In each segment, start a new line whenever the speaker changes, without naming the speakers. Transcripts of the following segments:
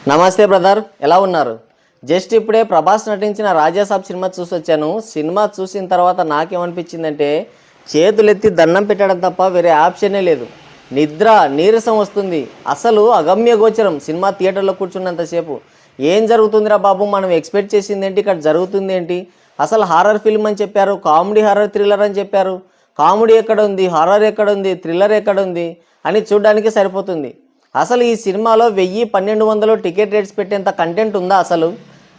నమస్తే బ్రదర్, ఎలా ఉన్నారు? జస్ట్ ఇప్పుడే ప్రభాస్ నటించిన రాజాసాబ్ సినిమా చూసి వచ్చాను. సినిమా చూసిన తర్వాత నాకేమనిపించిందంటే చేతులెత్తి దండం పెట్టడం తప్ప వేరే ఆప్షనే లేదు. నిద్ర నీరసం వస్తుంది. అసలు అగమ్య గోచరం. సినిమా థియేటర్లో కూర్చున్నంతసేపు ఏం జరుగుతుందిరా బాబు, మనం ఎక్స్పెక్ట్ చేసింది ఏంటి, ఇక్కడ జరుగుతుంది ఏంటి? అసలు హారర్ ఫిల్మ్ అని చెప్పారు, కామెడీ హారర్ థ్రిల్లర్ అని చెప్పారు. కామెడీ ఎక్కడ ఉంది, హారర్ ఎక్కడ ఉంది, థ్రిల్లర్ ఎక్కడ ఉంది అని చూడడానికి సరిపోతుంది. అసలు ఈ సినిమాలో 1000-1200 టికెట్ రేట్స్ పెట్టేంత కంటెంట్ ఉందా? అసలు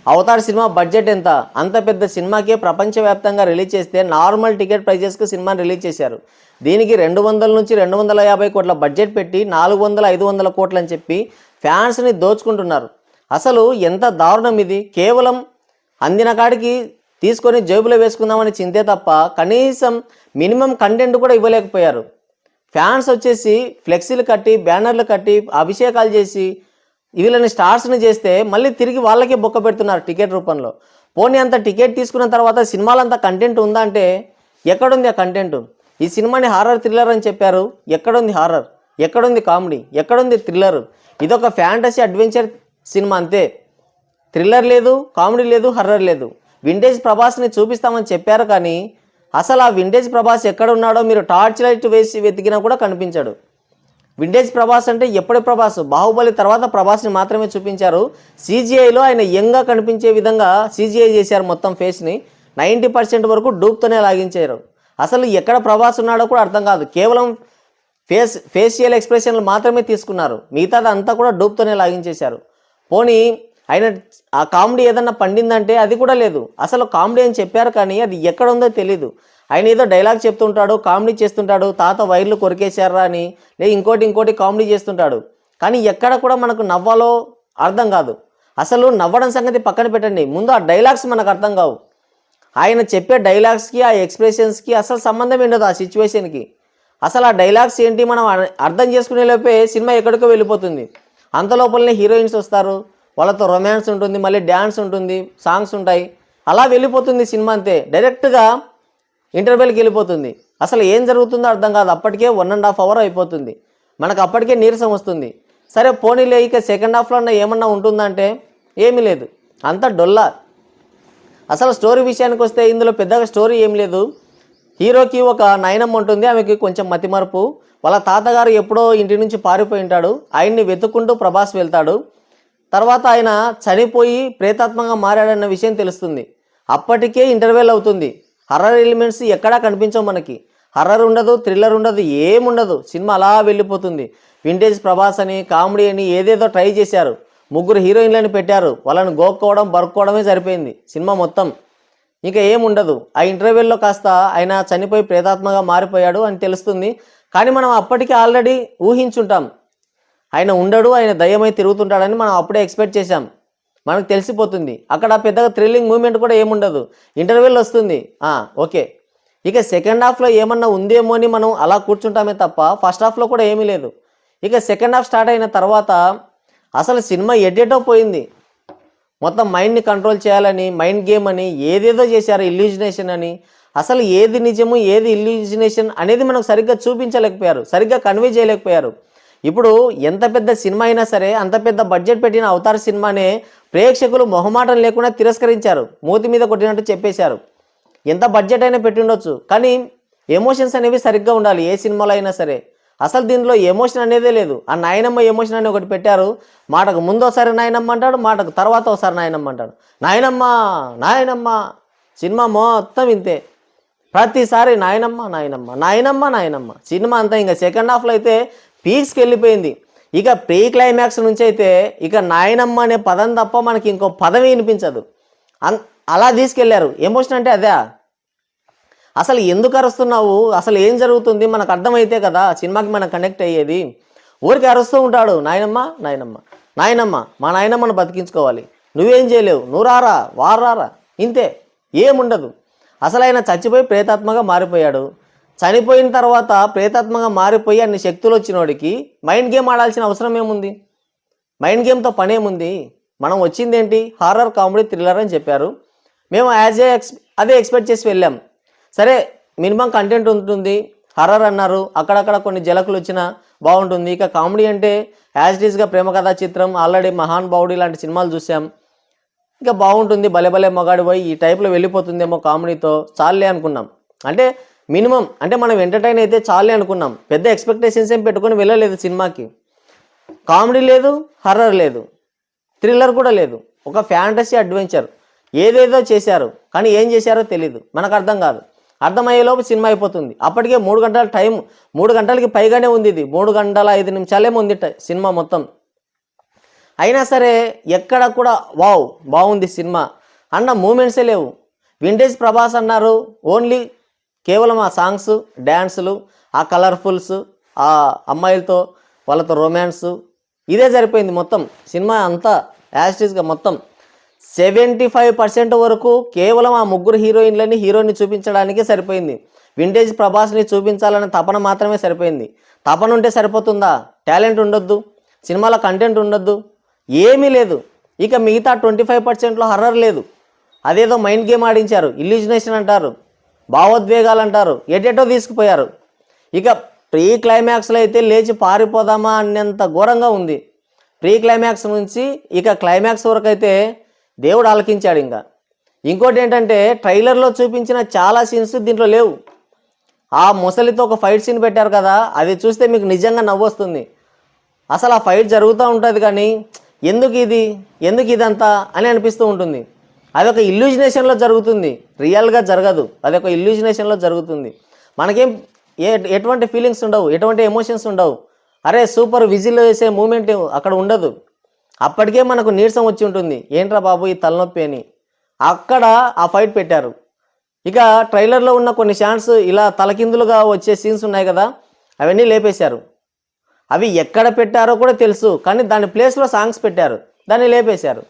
అవతార్ సినిమా బడ్జెట్ ఎంత? అంత పెద్ద సినిమాకే ప్రపంచవ్యాప్తంగా రిలీజ్ చేస్తే నార్మల్ టికెట్ ప్రైజెస్కి సినిమాని రిలీజ్ చేశారు. దీనికి 200 నుంచి 250 కోట్ల బడ్జెట్ పెట్టి 400-500 కోట్లు అని చెప్పి ఫ్యాన్స్ని దోచుకుంటున్నారు. అసలు ఎంత దారుణం ఇది! కేవలం అందిన కాడికి తీసుకొని జేబులో వేసుకుందామని చింతే తప్ప కనీసం మినిమం కంటెంట్ కూడా ఇవ్వలేకపోయారు. ఫ్యాన్స్ వచ్చేసి ఫ్లెక్సీలు కట్టి బ్యానర్లు కట్టి అభిషేకాలు చేసి వీళ్ళని స్టార్స్ని చేస్తే మళ్ళీ తిరిగి వాళ్ళకే బొక్క పెడుతున్నారు టికెట్ రూపంలో. పోనీ అంత టికెట్ తీసుకున్న తర్వాత సినిమాలో అంత కంటెంట్ ఉందా అంటే ఎక్కడుంది ఆ కంటెంట్? ఈ సినిమాని హారర్ థ్రిల్లర్ అని చెప్పారు. ఎక్కడుంది హారర్? ఎక్కడుంది కామెడీ? ఎక్కడుంది థ్రిల్లర్? ఇదొక ఫ్యాంటసీ అడ్వెంచర్ సినిమా అంతే. థ్రిల్లర్ లేదు, కామెడీ లేదు, హర్రర్ లేదు. వింటేజ్ ప్రభాస్ని చూపిస్తామని చెప్పారు కానీ అసలు ఆ వింటేజ్ ప్రభాస్ ఎక్కడ ఉన్నాడో మీరు టార్చ్ లైట్ వేసి వెతికినా కూడా కనిపించాడు. వింటేజ్ ప్రభాస్ అంటే ఎప్పటి ప్రభాస్? బాహుబలి తర్వాత ప్రభాస్ని మాత్రమే చూపించారు. సీజీఐలో ఆయన యంగ్గా కనిపించే విధంగా సీజీఐ చేశారు. మొత్తం ఫేస్ని 90% వరకు డూప్తోనే లాగించారు. అసలు ఎక్కడ ప్రభాస్ ఉన్నాడో కూడా అర్థం కాదు. కేవలం ఫేషియల్ ఎక్స్ప్రెషన్లు మాత్రమే తీసుకున్నారు. మిగతాది అంతా కూడా డూప్తోనే లాగించేశారు. పోనీ ఆయన ఆ కామెడీ ఏదన్నా పండిందంటే అది కూడా లేదు. అసలు కామెడీ అని చెప్పారు కానీ అది ఎక్కడ ఉందో తెలీదు. ఆయన ఏదో డైలాగ్ చెప్తుంటాడు, కామెడీ చేస్తుంటాడు, తాత వైర్లు కొరికేశారా అని, లేదా ఇంకోటి కామెడీ చేస్తుంటాడు. కానీ ఎక్కడ కూడా మనకు నవ్వాలో అర్థం కాదు. అసలు నవ్వడం సంగతి పక్కన పెట్టండి, ముందు ఆ డైలాగ్స్ మనకు అర్థం కావు. ఆయన చెప్పే డైలాగ్స్కి ఆ ఎక్స్ప్రెషన్స్కి అసలు సంబంధం ఉండదు ఆ సిచ్యువేషన్కి. అసలు ఆ డైలాగ్స్ ఏంటి మనం అర్థం చేసుకునే లోపే సినిమా ఎక్కడికో వెళ్ళిపోతుంది. అంతలోపలనే హీరోయిన్స్ వస్తారు, వాళ్ళతో రొమాన్స్ ఉంటుంది, మళ్ళీ డ్యాన్స్ ఉంటుంది, సాంగ్స్ ఉంటాయి, అలా వెళ్ళిపోతుంది సినిమా అంతే. డైరెక్ట్గా ఇంటర్వెల్కి వెళ్ళిపోతుంది. అసలు ఏం జరుగుతుందో అర్థం కాదు. అప్పటికే 1.5 hour అయిపోతుంది. మనకు అప్పటికే నీరసం వస్తుంది. సరే పోనీలే, ఇక సెకండ్ హాఫ్లో ఏమన్నా ఉంటుందంటే ఏమీ లేదు, అంతా డొల్లా. అసలు స్టోరీ విషయానికి వస్తే ఇందులో పెద్దగా స్టోరీ ఏం లేదు. హీరోకి ఒక నాయనమ్మ ఉంటుంది, ఆమెకి కొంచెం మతిమరుపు. వాళ్ళ తాతగారు ఎప్పుడో ఇంటి నుంచి పారిపోయి ఉంటాడు. ఆయన్ని వెతుక్కుంటూ ప్రభాస్ వెళ్తాడు. తర్వాత ఆయన చనిపోయి ప్రేతాత్మగా మారాడన్న విషయం తెలుస్తుంది. అప్పటికే ఇంటర్వెల్ అవుతుంది. హర్రర్ ఎలిమెంట్స్ ఎక్కడా కనిపించవు మనకి. హర్రర్ ఉండదు, థ్రిల్లర్ ఉండదు, ఏముండదు. సినిమా అలా వెళ్ళిపోతుంది. వింటేజ్ ప్రభాస్ అని, కామెడీ అని ఏదేదో ట్రై చేశారు. 3 హీరోయిన్లను పెట్టారు. వాళ్ళని గోక్కోవడం బరుక్కోవడమే సరిపోయింది సినిమా మొత్తం. ఇంకా ఏముండదు. ఆ ఇంటర్వెల్లో కాస్త ఆయన చనిపోయి ప్రేతాత్మగా మారిపోయాడు అని తెలుస్తుంది. కానీ మనం అప్పటికే ఆల్రెడీ ఊహించుంటాం ఆయన ఉండడు, ఆయన దయ్యమై తిరుగుతుంటాడని మనం అప్పుడే ఎక్స్పెక్ట్ చేశాం. మనకు తెలిసిపోతుంది. అక్కడ పెద్దగా థ్రిల్లింగ్ మూమెంట్ కూడా ఏముండదు. ఇంటర్వెల్ వస్తుంది, ఓకే. ఇక సెకండ్ హాఫ్లో ఏమన్నా ఉందేమో అని మనం అలా కూర్చుంటామే తప్ప ఫస్ట్ హాఫ్లో కూడా ఏమీ లేదు. ఇక సెకండ్ హాఫ్ స్టార్ట్ అయిన తర్వాత అసలు సినిమా ఎటేటో పోయింది. మొత్తం మైండ్ని కంట్రోల్ చేయాలని, మైండ్ గేమ్ అని ఏదేదో చేశారు, ఇల్యూజినేషన్ అని. అసలు ఏది నిజము ఏది ఇల్యూజినేషన్ అనేది మనకు సరిగ్గా చూపించలేకపోయారు, సరిగ్గా కన్వే చేయలేకపోయారు. ఇప్పుడు ఎంత పెద్ద సినిమా అయినా సరే, అంత పెద్ద బడ్జెట్ పెట్టిన అవతార్ సినిమానే ప్రేక్షకులు మొహమాటం లేకుండా తిరస్కరించారు, మూతి మీద కొట్టినట్టు చెప్పేశారు. ఎంత బడ్జెట్ అయినా పెట్టి ఉండొచ్చు, కానీ ఎమోషన్స్ అనేవి సరిగ్గా ఉండాలి ఏ సినిమాలో అయినా సరే. అసలు దీనిలో ఎమోషన్ అనేదే లేదు. ఆ నాయనమ్మ ఎమోషన్ అని ఒకటి పెట్టారు. మాటకు ముందు ఒకసారి నాయనమ్మ అంటాడు, మాటకు తర్వాత ఒకసారి నాయనమ్మ అంటాడు. నాయనమ్మ నాయనమ్మ సినిమా మొత్తం ఇంతే. ప్రతిసారి నాయనమ్మ నాయనమ్మ నాయనమ్మ నాయనమ్మ సినిమా అంతా. ఇంకా సెకండ్ హాఫ్లో అయితే పీక్స్కి వెళ్ళిపోయింది. ఇక ప్రీ క్లైమాక్స్ నుంచి అయితే ఇక నాయనమ్మ అనే పదం తప్ప మనకి ఇంకో పదమే వినిపించదు. అలా తీసుకెళ్లారు. ఎమోషన్ అంటే అదే. అసలు ఎందుకు అరుస్తున్నావు, అసలు ఏం జరుగుతుంది మనకు అర్థమైతే కదా సినిమాకి మనం కనెక్ట్ అయ్యేది. ఊరికి అరుస్తూ ఉంటాడు, నాయనమ్మ నాయనమ్మ నాయనమ్మ, మా నాయనమ్మను బతికించుకోవాలి, నువ్వేం చేయలేవు, నువ్వు రారా వారారా, ఇంతే, ఏముండదు. అసలు ఆయన చచ్చిపోయి ప్రేతాత్మగా మారిపోయాడు. చనిపోయిన తర్వాత ప్రేతాత్మగా మారిపోయి అన్ని శక్తులు వచ్చినోడికి మైండ్ గేమ్ ఆడాల్సిన అవసరం ఏముంది? మైండ్ గేమ్తో పనేముంది? మనం వచ్చింది ఏంటి? హారర్ కామెడీ థ్రిల్లర్ అని చెప్పారు. మేము అదే ఎక్స్పెక్ట్ చేసి వెళ్ళాం. సరే మినిమం కంటెంట్ ఉంటుంది, హర్రర్ అన్నారు, అక్కడక్కడ కొన్ని జలకులు వచ్చినా బాగుంటుంది. ఇక కామెడీ అంటే యాజ్ ఇట్ ఈస్గా ప్రేమ కథా చిత్రం, ఆల్రెడీ మహాన్ బావుడి లాంటి సినిమాలు చూసాం. ఇంకా బాగుంటుంది, భలే భలే మగాడు పోయి ఈ టైప్లో వెళ్ళిపోతుందేమో కామెడీతో, చాలే అనుకున్నాం. అంటే మినిమం అంటే మనం ఎంటర్టైన్ అయితే చాలే అనుకున్నాం. పెద్ద ఎక్స్పెక్టేషన్స్ ఏం పెట్టుకొని వెళ్ళలేదు సినిమాకి. కామెడీ లేదు, హర్రర్ లేదు, థ్రిల్లర్ కూడా లేదు, ఒక ఫ్యాంటసీ అడ్వెంచర్ ఏదేదో చేశారు. కానీ ఏం చేశారో తెలీదు, మనకు అర్థం కాదు. అర్థమయ్యేలోపు సినిమా అయిపోతుంది. అప్పటికే 3 గంటల టైం, 3 గంటలకి పైగానే ఉంది. ఇది 3 గంటల 5 నిమిషాలేమో ఉంది సినిమా మొత్తం. అయినా సరే ఎక్కడ కూడా వావ్ బాగుంది సినిమా అన్న మూమెంట్సే లేవు. వింటేజ్ ప్రభాస్ అన్నారు, ఓన్లీ కేవలం ఆ సాంగ్స్, డ్యాన్సులు, ఆ కలర్ఫుల్స్, ఆ అమ్మాయిలతో వాళ్ళతో రొమాన్స్, ఇదే సరిపోయింది. మొత్తం సినిమా అంతా యాస్టీస్గా మొత్తం 75% వరకు కేవలం ఆ ముగ్గురు హీరోయిన్ని చూపించడానికే సరిపోయింది. వింటేజ్ ప్రభాస్ని చూపించాలనే తపన మాత్రమే సరిపోయింది. తపన ఉంటే సరిపోతుందా? టాలెంట్ ఉండొద్దు, సినిమాలో కంటెంట్ ఉండొద్దు, ఏమీ లేదు. ఇక మిగతా 25%లో హర్రర్ లేదు. అదేదో మైండ్ గేమ్ ఆడించారు, ఇల్యూజినేషన్ అంటారు, భావోద్వేగాలు అంటారు, ఎటెటో తీసుకుపోయారు. ఇక ప్రీ క్లైమాక్స్లో అయితే లేచి పారిపోదామా అన్నంత ఘోరంగా ఉంది. ప్రీ క్లైమాక్స్ నుంచి ఇక క్లైమాక్స్ వరకు అయితే దేవుడు ఆలకించాడు. ఇంకోటి ఏంటంటే ట్రైలర్లో చూపించిన చాలా సీన్స్ దీంట్లో లేవు. ఆ ముసలితో ఒక ఫైట్ సీన్ పెట్టారు కదా, అది చూస్తే మీకు నిజంగా నవ్వొస్తుంది. అసలు ఆ ఫైట్ జరుగుతూ ఉంటుంది కానీ ఎందుకు ఇదంతా అని అనిపిస్తూ ఉంటుంది. అదొక ఇల్యూజినేషన్లో జరుగుతుంది, రియల్గా జరగదు. అదొక ఇల్యూజినేషన్లో జరుగుతుంది. మనకేం ఎటువంటి ఫీలింగ్స్ ఉండవు, ఎటువంటి ఎమోషన్స్ ఉండవు. అరే సూపర్ విజిల్ వేసే మూమెంట్ అక్కడ ఉండదు. అప్పటికే మనకు నీరసం వచ్చి ఉంటుంది, ఏంట్రా బాబు ఈ తలనొప్పి అని. అక్కడ ఆ ఫైట్ పెట్టారు. ఇక ట్రైలర్లో ఉన్న కొన్ని షాట్స్ ఇలా తలకిందులుగా వచ్చే సీన్స్ ఉన్నాయి కదా, అవన్నీ లేపేశారు. అవి ఎక్కడ పెట్టారో కూడా తెలుసు, కానీ దాని ప్లేస్లో సాంగ్స్ పెట్టారు, దాన్ని లేపేశారు.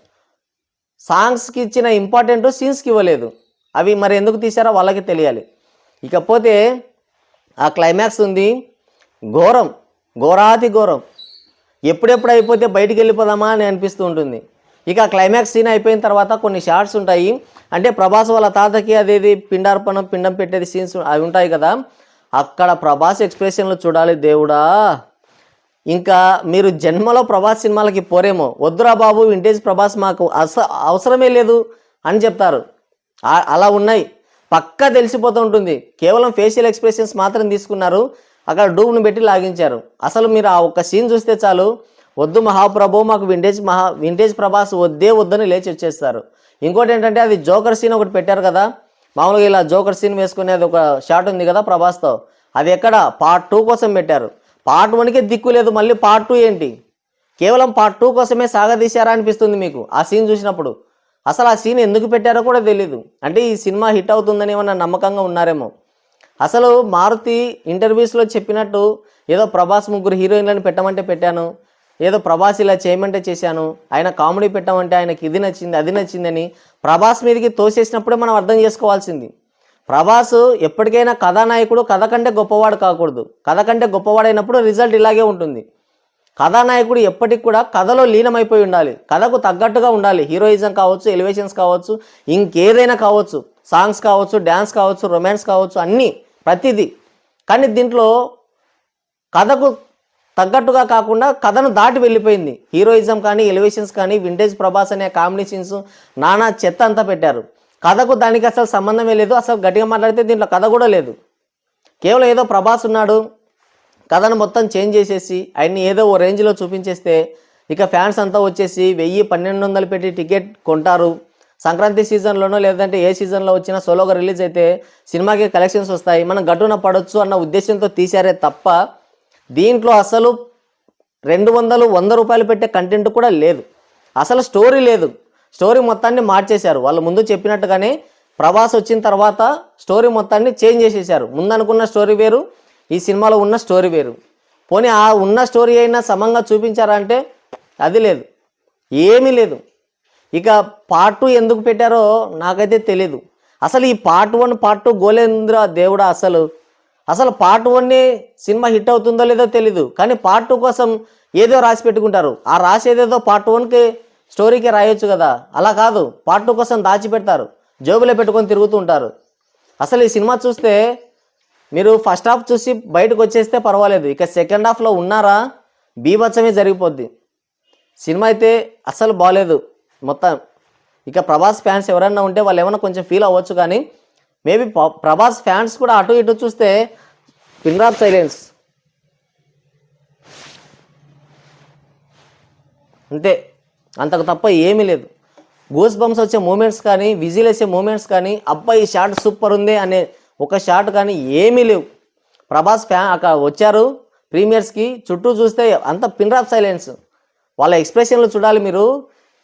సాంగ్స్కి ఇచ్చిన ఇంపార్టెంట్ సీన్స్కి ఇవ్వలేదు. అవి మరి ఎందుకు తీశారో వాళ్ళకి తెలియాలి. ఇకపోతే ఆ క్లైమాక్స్ ఉంది, ఘోరం, ఘోరాతి ఘోరం. ఎప్పుడెప్పుడు అయిపోతే బయటికి వెళ్ళిపోదామా అని అనిపిస్తూ ఉంటుంది. ఇక క్లైమాక్స్ సీన్ అయిపోయిన తర్వాత కొన్ని షార్ట్స్ ఉంటాయి. అంటే ప్రభాస్ వాళ్ళ తాతకి అదేది పిండం పెట్టేది సీన్స్ అవి ఉంటాయి కదా, అక్కడ ప్రభాస్ ఎక్స్ప్రెషన్లు చూడాలి దేవుడా. ఇంకా మీరు జన్మలో ప్రభాస్ సినిమాలకి పోరేమో, వద్దురా బాబు వింటేజ్ ప్రభాస్ మాకు అవసరమే లేదు అని చెప్తారు. అలా ఉన్నాయి, పక్కా తెలిసిపోతూ ఉంటుంది. కేవలం ఫేషియల్ ఎక్స్ప్రెషన్స్ మాత్రం తీసుకున్నారు, అక్కడ డూబ్ను పెట్టి లాగించారు. అసలు మీరు ఆ ఒక్క సీన్ చూస్తే చాలు, వద్దు మహాప్రభు మాకు వింటేజ్ ప్రభాస్ వద్దని లేచి వచ్చేస్తారు. ఇంకోటి ఏంటంటే అది జోకర్ సీన్ ఒకటి పెట్టారు కదా, మామూలుగా ఇలా జోకర్ సీన్ వేసుకునేది ఒక షాట్ ఉంది కదా ప్రభాస్తో, అది ఎక్కడ పార్ట్ 2 కోసం పెట్టారు. పార్ట్ 1కే దిక్కు లేదు, మళ్ళీ పార్ట్ 2 ఏంటి? కేవలం పార్ట్ 2 కోసమే సాగదీశారా అనిపిస్తుంది మీకు ఆ సీన్ చూసినప్పుడు. అసలు ఆ సీన్ ఎందుకు పెట్టారో కూడా తెలీదు. అంటే ఈ సినిమా హిట్ అవుతుందని ఏమన్నా నమ్మకంగా ఉన్నారేమో. అసలు మారుతి ఇంటర్వ్యూస్లో చెప్పినట్టు ఏదో ప్రభాస్ ముగ్గురు హీరోయిన్లను పెట్టమంటే పెట్టాను, ఏదో ప్రభాస్ ఇలా చేయమంటే చేశాను, ఆయన కామెడీ పెట్టమంటే ఆయనకి ఇది నచ్చింది అది నచ్చిందని ప్రభాస్ మీదకి తోసేసినప్పుడే మనం అర్థం చేసుకోవాల్సింది. ప్రభాస్ ఎప్పటికైనా కథానాయకుడు కథ కంటే గొప్పవాడు కాకూడదు. కథ కంటే గొప్పవాడైనప్పుడు రిజల్ట్ ఇలాగే ఉంటుంది. కథానాయకుడు ఎప్పటికి కూడా కథలో లీనమైపోయి ఉండాలి, కథకు తగ్గట్టుగా ఉండాలి. హీరోయిజం కావచ్చు, ఎలివేషన్స్ కావచ్చు, ఇంకేదైనా కావచ్చు, సాంగ్స్ కావచ్చు, డ్యాన్స్ కావచ్చు, రొమాన్స్ కావచ్చు, అన్నీ ప్రతిదీ. కానీ దీంట్లో కథకు తగ్గట్టుగా కాకుండా కథను దాటి వెళ్ళిపోయింది. హీరోయిజం కానీ, ఎలివేషన్స్ కానీ, వింటేజ్ ప్రభాస్ అనే కామెడీ సీన్స్, నానా చెత్త అంతా పెట్టారు. కథకు దానికి అసలు సంబంధమే లేదు. అసలు గట్టిగా మాట్లాడితే దీంట్లో కథ కూడా లేదు. కేవలం ఏదో ప్రభాస్ ఉన్నాడు, కథను మొత్తం చేంజ్ చేసేసి ఆయన్ని ఏదో ఓ రేంజ్లో చూపించేస్తే ఇక ఫ్యాన్స్ అంతా వచ్చేసి 1000-1200 పెట్టి టికెట్ కొంటారు. సంక్రాంతి సీజన్లోనో లేదంటే ఏ సీజన్లో వచ్చినా సోలోగా రిలీజ్ అయితే సినిమాకి కలెక్షన్స్ వస్తాయి, మనం గట్టున పడవచ్చు అన్న ఉద్దేశంతో తీశారే తప్ప దీంట్లో అసలు 200-100 రూపాయలు పెట్టే కంటెంట్ కూడా లేదు. అసలు స్టోరీ లేదు. స్టోరీ మొత్తాన్ని మార్చేశారు. వాళ్ళు ముందు చెప్పినట్టుగానే ప్రభాస్ వచ్చిన తర్వాత స్టోరీ మొత్తాన్ని చేంజ్ చేసేసారు. ముందు అనుకున్న స్టోరీ వేరు, ఈ సినిమాలో ఉన్న స్టోరీ వేరు. పోనీ ఆ ఉన్న స్టోరీ అయినా సమంగా చూపించారా అంటే అది లేదు, ఏమీ లేదు. ఇక పార్ట్ 2 ఎందుకు పెట్టారో నాకైతే తెలీదు. అసలు ఈ పార్ట్ 1 పార్ట్ 2 గోలేంద్ర దేవుడా. అసలు పార్ట్ 1 సినిమా హిట్ అవుతుందో లేదో తెలీదు, కానీ పార్ట్ 2 కోసం ఏదో రాసి పెట్టుకుంటారు. ఆ రాసేదేదో పార్ట్ 1కి స్టోరీకి రాయొచ్చు కదా, అలా కాదు, పార్ట్ 2 కోసం దాచిపెడతారు, జోబులో పెట్టుకొని తిరుగుతూ ఉంటారు. అసలు ఈ సినిమా చూస్తే మీరు ఫస్ట్ హాఫ్ చూసి బయటకు వచ్చేస్తే పర్వాలేదు, ఇక సెకండ్ హాఫ్లో ఉన్నారా బీభత్సమే జరిగిపోద్ది. సినిమా అయితే అస్సలు బాగాలేదు మొత్తం. ఇక ప్రభాస్ ఫ్యాన్స్ ఎవరైనా ఉంటే వాళ్ళు ఏమైనా కొంచెం ఫీల్ అవ్వచ్చు, కానీ మేబీ ప్రభాస్ ఫ్యాన్స్ కూడా అటు ఇటు చూస్తే పిన్ డ్రాప్ సైలెన్స్ అంతే, అంతకు తప్ప ఏమీ లేదు. గూస్ బంప్స్ వచ్చే మూమెంట్స్ కానీ, విజిల్ వేసే మూమెంట్స్ కానీ, అబ్బాయి ఈ షాట్ సూపర్ ఉంది అనే ఒక షాట్ కానీ ఏమీ లేవు. ప్రభాస్ అక్కడ వచ్చారు ప్రీమియర్స్కి, చుట్టూ చూస్తే అంత పిన్ డ్రాప్ సైలెన్స్. వాళ్ళ ఎక్స్ప్రెషన్లు చూడాలి మీరు.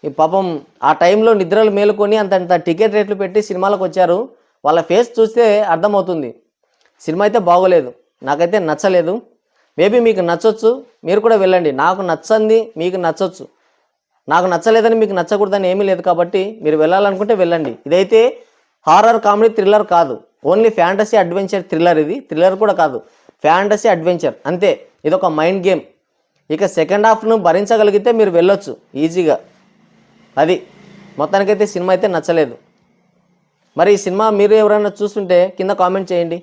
ఈ పాపం ఆ టైంలో నిద్రలు మేలుకొని అంత టికెట్ రేట్లు పెట్టి సినిమాలకు వచ్చారు, వాళ్ళ ఫేస్ చూస్తే అర్థమవుతుంది. సినిమా అయితే బాగోలేదు, నాకైతే నచ్చలేదు. మేబీ మీకు నచ్చొచ్చు, మీరు కూడా వెళ్ళండి. నాకు నచ్చంది మీకు నచ్చొచ్చు, నాకు నచ్చలేదని మీకు నచ్చకూడదని ఏమీ లేదు. కాబట్టి మీరు వెళ్ళాలనుకుంటే వెళ్ళండి. ఇదైతే హారర్ కామెడీ థ్రిల్లర్ కాదు, ఓన్లీ ఫ్యాంటసీ అడ్వెంచర్ థ్రిల్లర్. ఇది థ్రిల్లర్ కూడా కాదు, ఫ్యాంటసీ అడ్వెంచర్ అంతే. ఇదొక మైండ్ గేమ్. ఇక సెకండ్ హాఫ్ను భరించగలిగితే మీరు వెళ్ళొచ్చు ఈజీగా. అది మొత్తానికైతే సినిమా అయితే నచ్చలేదు. మరి ఈ సినిమా మీరు ఎవరైనా చూస్తుంటే కింద కామెంట్ చేయండి.